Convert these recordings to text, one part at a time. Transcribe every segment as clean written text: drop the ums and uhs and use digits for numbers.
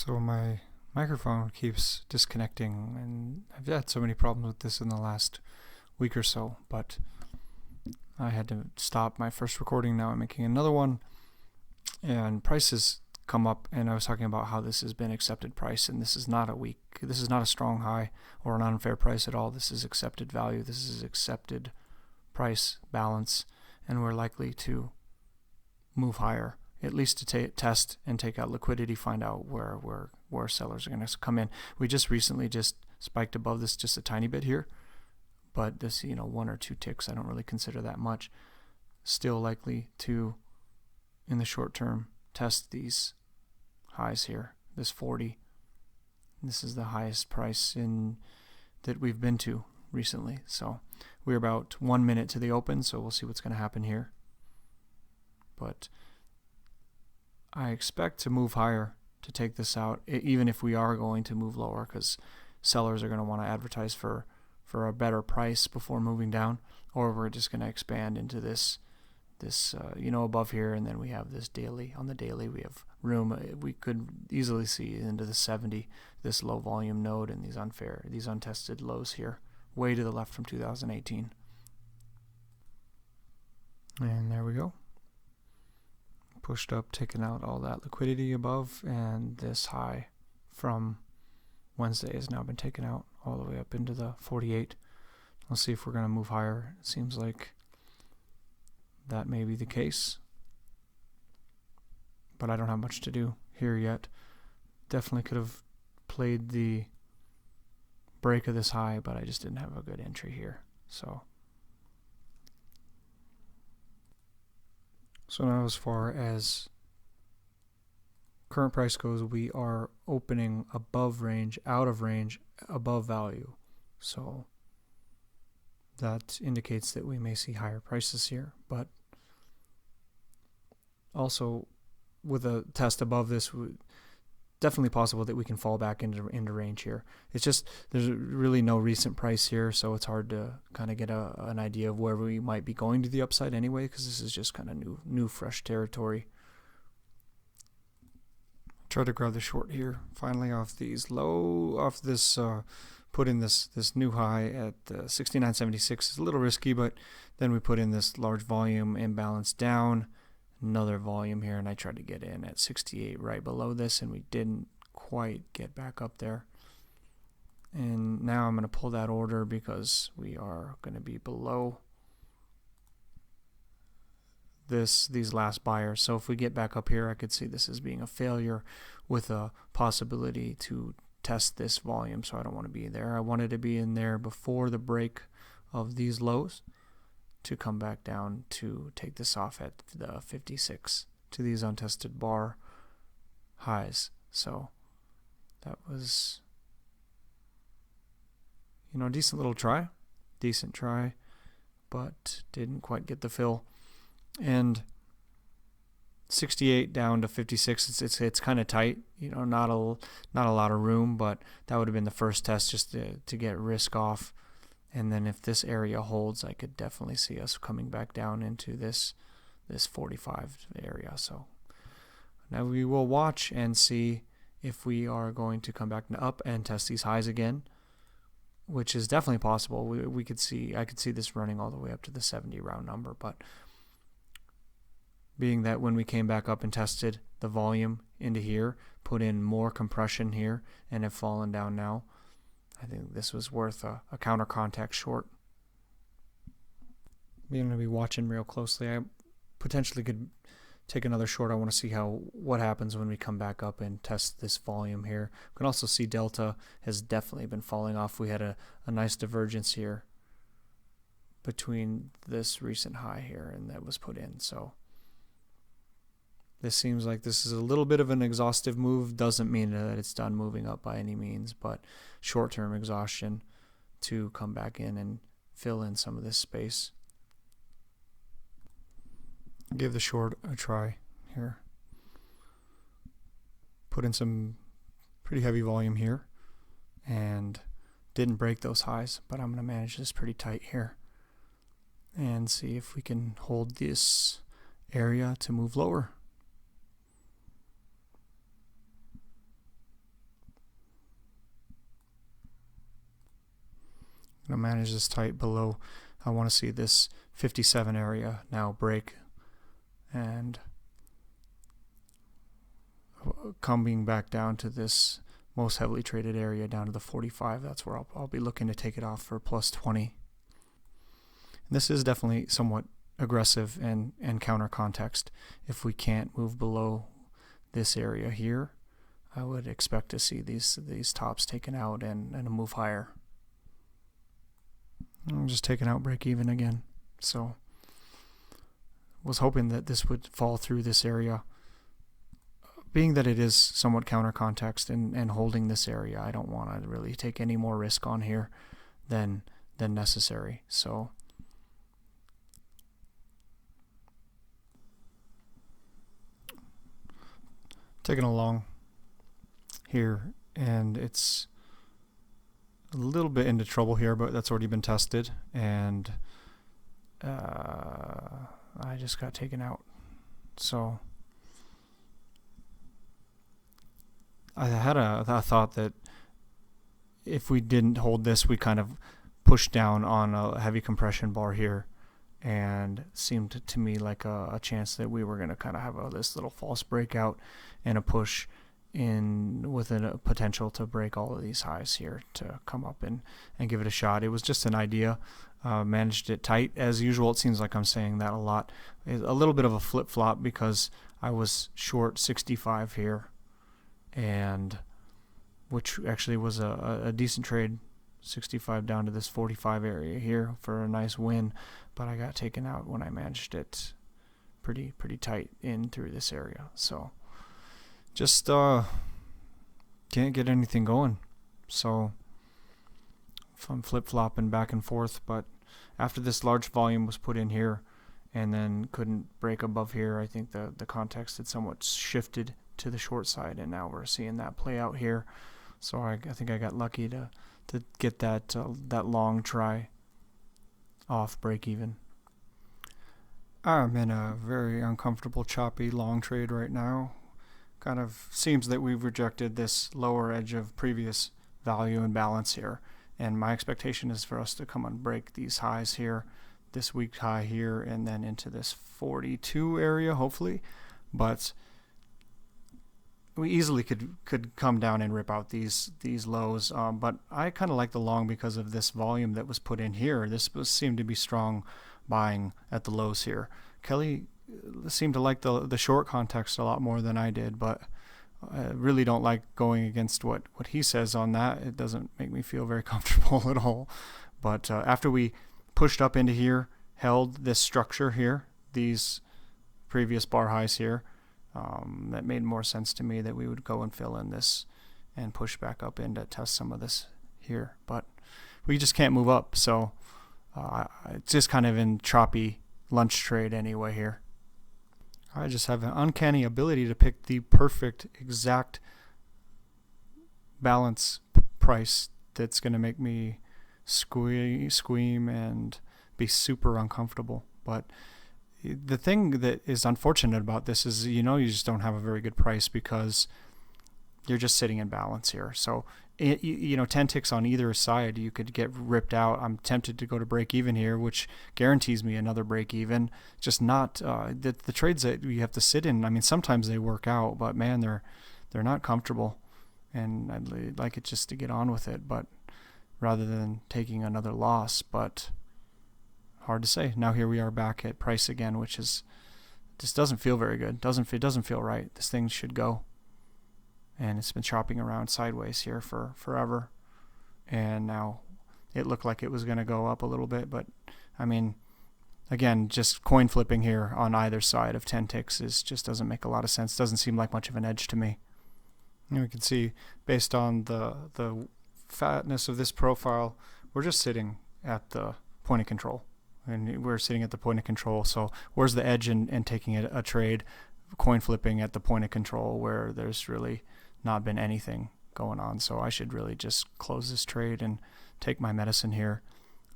So my microphone keeps disconnecting, and I've had so many problems with this in the last week or so, but I had to stop my first recording. Now I'm making another one, and prices come up, and I was talking about how this has been accepted price, and this is not a strong high or an unfair price at all. This is accepted value. This is accepted price balance, and we're likely to move higher, at least to test and take out liquidity, find out where sellers are going to come in. We just recently spiked above this just a tiny bit here, but this, one or two ticks, I don't really consider that much. Still likely to, in the short term, test these highs here, this 40. This is the highest price that we've been to recently. So we're about 1 minute to the open, so we'll see what's going to happen here. But I expect to move higher to take this out, even if we are going to move lower, because sellers are going to want to advertise for a better price before moving down, or we're just going to expand into this above here, and then we have this daily. On the daily, we have room. We could easily see into the 70, this low volume node, and these untested lows here, way to the left from 2018. And there we go. Pushed up, taken out all that liquidity above, and this high from Wednesday has now been taken out all the way up into the 48. Let's see if we're going to move higher. It seems like that may be the case, but I don't have much to do here yet. Definitely could have played the break of this high, but I just didn't have a good entry here. So now as far as current price goes, we are opening above range, out of range, above value. So that indicates that we may see higher prices here, but also with a test above this, definitely possible that we can fall back into range here. It's just there's really no recent price here, so it's hard to kind of get an idea of where we might be going to the upside anyway, because this is just kind of new fresh territory. Try to grab the short here finally off this put in this new high at 69.76. It's a little risky, but then we put in this large volume imbalance down, another volume here, and I tried to get in at 68 right below this, and we didn't quite get back up there. And now I'm going to pull that order because we are going to be below these last buyers. So if we get back up here, I could see this as being a failure with a possibility to test this volume, so I don't want to be there. I wanted to be in there before the break of these lows to come back down to take this off at the 56 to these untested bar highs. So that was, decent try, but didn't quite get the fill. And 68 down to 56, it's kind of tight, not a lot of room, but that would have been the first test just to get risk off. And then if this area holds, I could definitely see us coming back down into this 45 area. So now we will watch and see if we are going to come back up and test these highs again, which is definitely possible. I could see this running all the way up to the 70 round number, but being that when we came back up and tested the volume into here, put in more compression here, and have fallen down now, I think this was worth a counter contact short. I'm going to be watching real closely. I potentially could take another short. I want to see what happens when we come back up and test this volume here. We can also see Delta has definitely been falling off. We had a nice divergence here between this recent high here and that was put in. So this seems like this is a little bit of an exhaustive move. Doesn't mean that it's done moving up by any means, but short-term exhaustion to come back in and fill in some of this space. Give the short a try here. Put in some pretty heavy volume here and didn't break those highs, but I'm going to manage this pretty tight here and see if we can hold this area to move lower. I'm going to manage this tight below. I want to see this 57 area now break and coming back down to this most heavily traded area down to the 45. That's where I'll be looking to take it off for plus 20. And this is definitely somewhat aggressive and counter context. If we can't move below this area here, I would expect to see these tops taken out and a move higher. I'm just taking out break even again. So was hoping that this would fall through this area. Being that it is somewhat counter context and holding this area, I don't want to really take any more risk on here than necessary. So taking a long here, and it's a little bit into trouble here, but that's already been tested, and I just got taken out. So I had a thought that if we didn't hold this, we kind of push down on a heavy compression bar here, and seemed to me like a chance that we were going to kind of have this little false breakout and a push in with a potential to break all of these highs here to come up and give it a shot. It was just an idea. Managed it tight as usual. It seems like I'm saying that a lot. A little bit of a flip-flop because I was short 65 here, and which actually was a decent trade, 65 down to this 45 area here for a nice win, but I got taken out when I managed it pretty tight in through this area. So just can't get anything going. So if I'm flip-flopping back and forth, but after this large volume was put in here and then couldn't break above here, I think the context had somewhat shifted to the short side, and now we're seeing that play out here. So I think I got lucky to get that long try off break even. I'm in a very uncomfortable, choppy long trade right now. Kind of seems that we've rejected this lower edge of previous value and balance here, and my expectation is for us to come and break these highs here, this week high here, and then into this 42 area hopefully. But we easily could come down and rip out these lows, but I kind of like the long because of this volume that was put in here. This seemed to be strong buying at the lows here. Kelly seemed to like the short context a lot more than I did, but I really don't like going against what he says on that. It doesn't make me feel very comfortable at all. But after we pushed up into here, held this structure here, these previous bar highs here, that made more sense to me that we would go and fill in this and push back up in to test some of this here. But we just can't move up, so it's just kind of in choppy lunch trade anyway here. I just have an uncanny ability to pick the perfect exact balance price that's going to make me squeam and be super uncomfortable. But the thing that is unfortunate about this is, you just don't have a very good price because you're just sitting in balance here. So 10 ticks on either side, you could get ripped out. I'm tempted to go to break even here, which guarantees me another break even. Just not the trades that you have to sit in. I mean, sometimes they work out, but man, they're not comfortable, and I'd like it just to get on with it, but rather than taking another loss. But hard to say. Now here we are back at price again, which is just doesn't feel very good. It doesn't feel right. This thing should go. And it's been chopping around sideways here for forever, and now it looked like it was going to go up a little bit, but I mean, again, just coin flipping here on either side of 10 ticks just doesn't make a lot of sense. Doesn't seem like much of an edge to me. And we can see, based on the fatness of this profile, we're just sitting at the point of control, and we're sitting at the point of control. So where's the edge in taking a trade, coin flipping at the point of control where there's really not been anything going on? So I should really just close this trade and take my medicine here.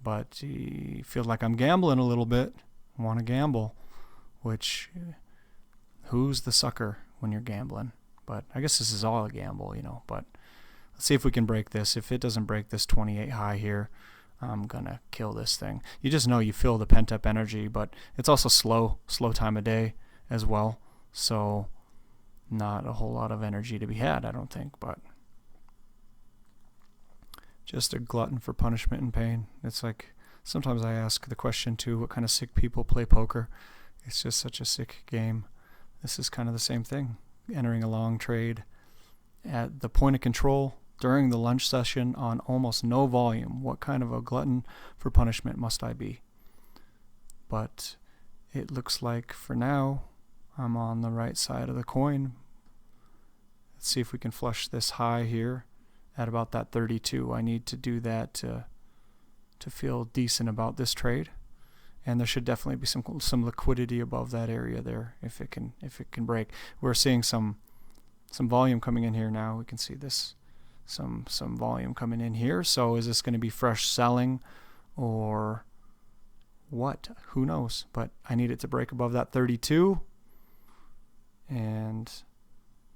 But I feel like I'm gambling a little bit. I want to gamble, which who's the sucker when you're gambling? But I guess this is all a gamble, but let's see if we can break this. If it doesn't break this 28 high here, I'm gonna kill this thing. You just know you feel the pent up energy, but it's also slow time of day as well. So not a whole lot of energy to be had, I don't think, but just a glutton for punishment and pain. It's like sometimes I ask the question too, what kind of sick people play poker? It's just such a sick game. This is kind of the same thing. Entering a long trade at the point of control during the lunch session on almost no volume. What kind of a glutton for punishment must I be? But it looks like for now I'm on the right side of the coin. Let's see if we can flush this high here at about that 32. I need to do that to feel decent about this trade. And there should definitely be some liquidity above that area there if it can break. We're seeing some volume coming in here now. We can see this some volume coming in here. So is this going to be fresh selling or what? Who knows? But I need it to break above that 32 and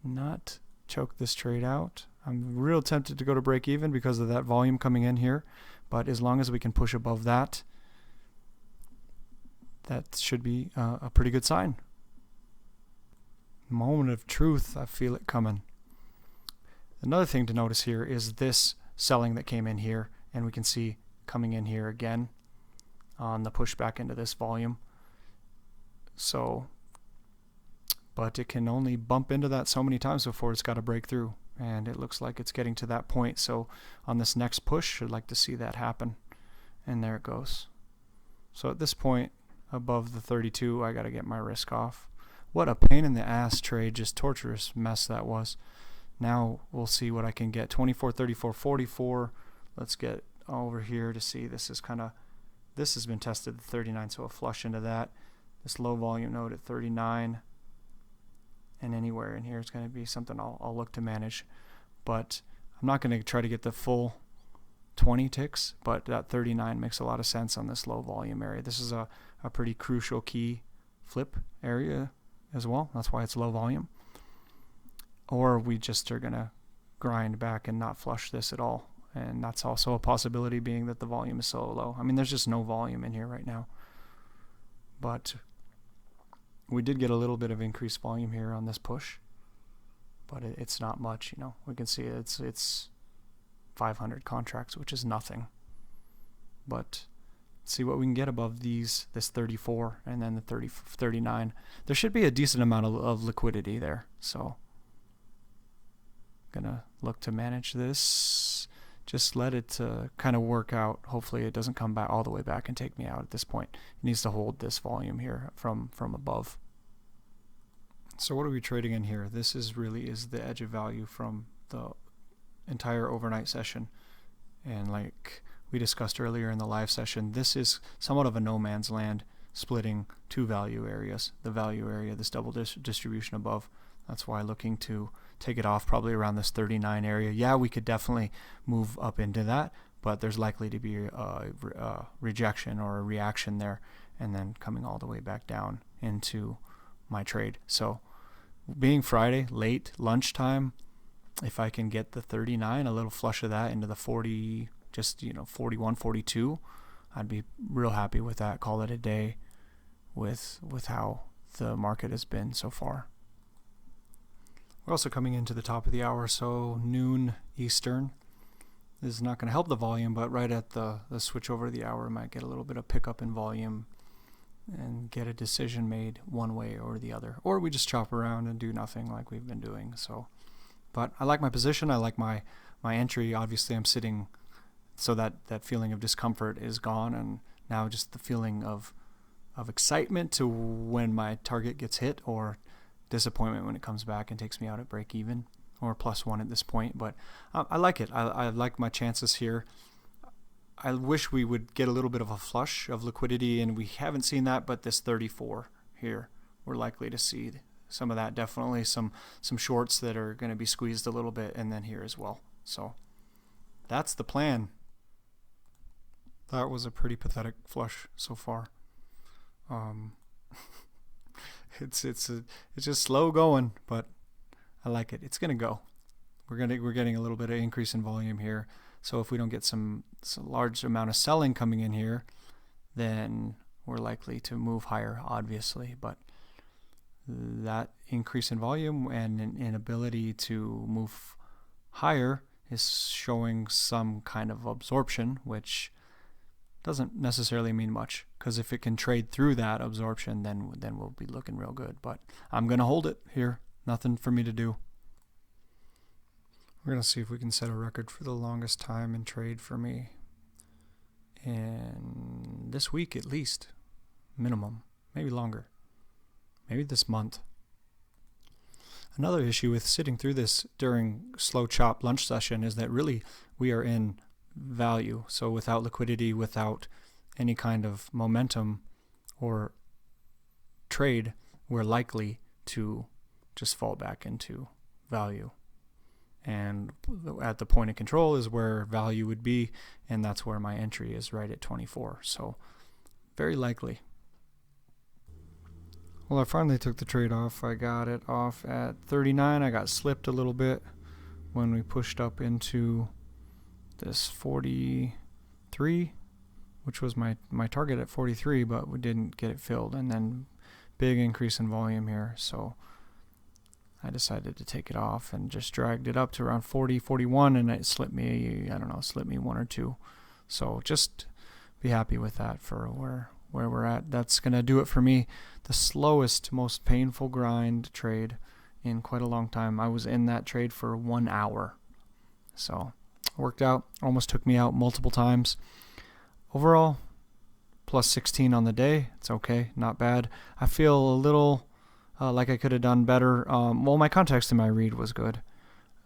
not choke this trade out. I'm real tempted to go to break even because of that volume coming in here. But as long as we can push above that, that should be a pretty good sign. Moment of truth, I feel it coming. Another thing to notice here is this selling that came in here, and we can see coming in here again on the pushback into this volume. So, but it can only bump into that so many times before it's got to break through, and it looks like it's getting to that point. So on this next push, I'd like to see that happen, and there it goes. So at this point, above the 32, I got to get my risk off. What a pain in the ass trade, just torturous mess that was. Now we'll see what I can get. 24, 34, 44. Let's get over here to see. This has been tested at 39, so a flush into that. This low volume node at 39. And anywhere in here is going to be something I'll look to manage. But I'm not going to try to get the full 20 ticks, but that 39 makes a lot of sense on this low volume area. This is a pretty crucial key flip area as well. That's why it's low volume. Or we just are going to grind back and not flush this at all. And that's also a possibility, being that the volume is so low. I mean, there's just no volume in here right now. But we did get a little bit of increased volume here on this push. But it's not much, you know. We can see it's 500 contracts, which is nothing. But see what we can get above this 34 and then the 39. There should be a decent amount of liquidity there. So gonna look to manage this. Just let it kind of work out. Hopefully it doesn't come back all the way back and take me out at this point. It needs to hold this volume here from above. So what are we trading in here? This is the edge of value from the entire overnight session. And like we discussed earlier in the live session, this is somewhat of a no man's land, splitting two value areas. The value area, this double distribution above. That's why looking to take it off probably around this 39 area. Yeah, we could definitely move up into that, but there's likely to be a rejection or a reaction there, and then coming all the way back down into my trade. So being Friday, late lunchtime, if I can get the 39, a little flush of that into the 40, just 41, 42, I'd be real happy with that. Call it a day with how the market has been so far. We're also coming into the top of the hour, so noon Eastern. This is not going to help the volume, but right at the switch over to the hour, I might get a little bit of pickup in volume and get a decision made one way or the other. Or we just chop around and do nothing like we've been doing. So, but I like my position. I like my entry. Obviously, I'm sitting, so that feeling of discomfort is gone, and now just the feeling of excitement to when my target gets hit, or disappointment when it comes back and takes me out at break even or +1 at this point. But I like it. I like my chances here. I wish we would get a little bit of a flush of liquidity, and we haven't seen that, but this 34 here, we're likely to see some of that. Definitely some shorts that are going to be squeezed a little bit, and then here as well. So that's the plan. That was a pretty pathetic flush so far. It's just slow going, but I like it. It's gonna go. We're getting a little bit of increase in volume here. So if we don't get some large amount of selling coming in here, then we're likely to move higher, obviously. But that increase in volume and an inability to move higher is showing some kind of absorption, which doesn't necessarily mean much, because if it can trade through that absorption, then we'll be looking real good. But I'm going to hold it here. Nothing for me to do. We're going to see if we can set a record for the longest time in trade for me. And this week at least, minimum, maybe longer, maybe this month. Another issue with sitting through this during slow chop lunch session is that really we are in value. So without liquidity, without any kind of momentum or trade, we're likely to just fall back into value. And at the point of control is where value would be, and that's where my entry is, right at 24. So very likely. Well, I finally took the trade off. I got it off at 39. I got slipped a little bit when we pushed up into this 43, which was my target at 43, but we didn't get it filled. And then big increase in volume here. So I decided to take it off and just dragged it up to around 40, 41, and it slipped me, slipped me 1 or 2. So just be happy with that for where we're at. That's going to do it for me. The slowest, most painful grind trade in quite a long time. I was in that trade for 1 hour. So worked out. Almost took me out multiple times. Overall, plus 16 on the day. It's okay. Not bad. I feel a little like I could have done better. Well, my context in my read was good.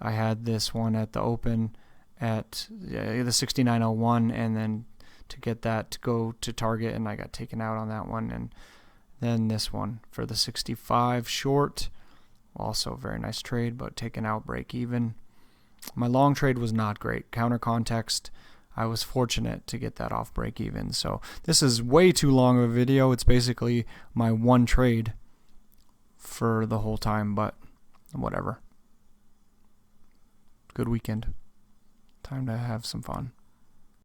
I had this one at the open at the 69.01, and then to get that to go to target, and I got taken out on that one. And then this one for the 65 short, also a very nice trade, but taken out break even. My long trade was not great. Counter context, I was fortunate to get that off break even. So this is way too long of a video. It's basically my one trade for the whole time, but whatever. Good weekend. Time to have some fun.